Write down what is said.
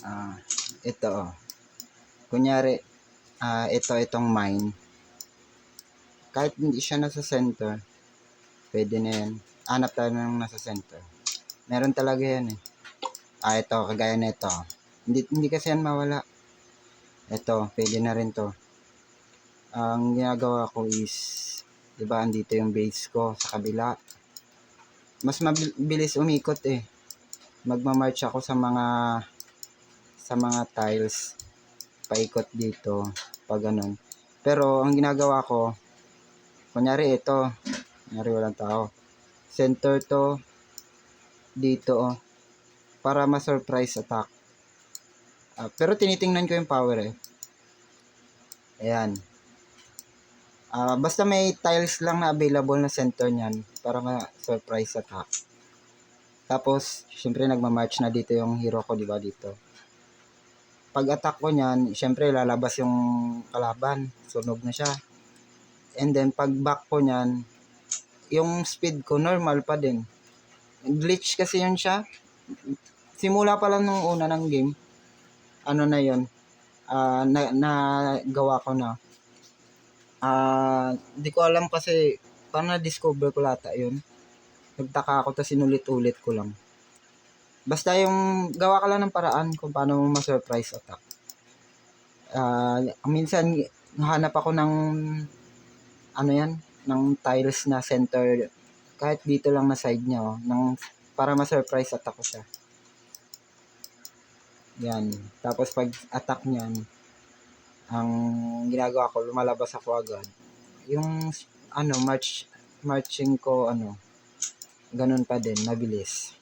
Ah, ito oh. Kunyari, itong mine. Kahit hindi siya nasa center, pwede na yan. Hanap tayo ng nasa center. Meron talaga yan eh. Ito, kagaya na ito. Hindi kasi yan mawala. Ito, pwede na rin to. Ang ginagawa ko is, diba, andito yung base ko sa kabila. Mas mabilis umikot eh. Magmamarch ako sa mga tiles. Paikot dito, pag ganun. Pero, ang ginagawa ko, kunyari ito, kunyari walang tao. Center to, dito oh, para ma-surprise attack. Pero tinitingnan ko yung power eh. Ayan. Basta may tiles lang na available na center niyan para ma-surprise attack. Tapos, syempre nagmamarch na dito yung hero ko, diba dito. Pag attack ko niyan, syempre lalabas yung kalaban. Sunog na siya. And then, pag back ko niyan, yung speed ko normal pa din. Glitch kasi yun siya. Simula pa lang nung una ng game, ano na yun, nagawa ko na. Di ko alam kasi paano na-discover ko lata yun. Nagtaka ako tapos sinulit-ulit ko lang. Basta yung gawa ka lang ng paraan kung paano mo ma-surprise attack. Minsan nahanap ako ng ng tiles na center kahit dito lang na side niya para ma-surprise attack ko siya. Yan. Tapos pag attack niyan, ang ginagawa ko, lumalabas ako agad. Yung marching ko ganun pa din, mabilis.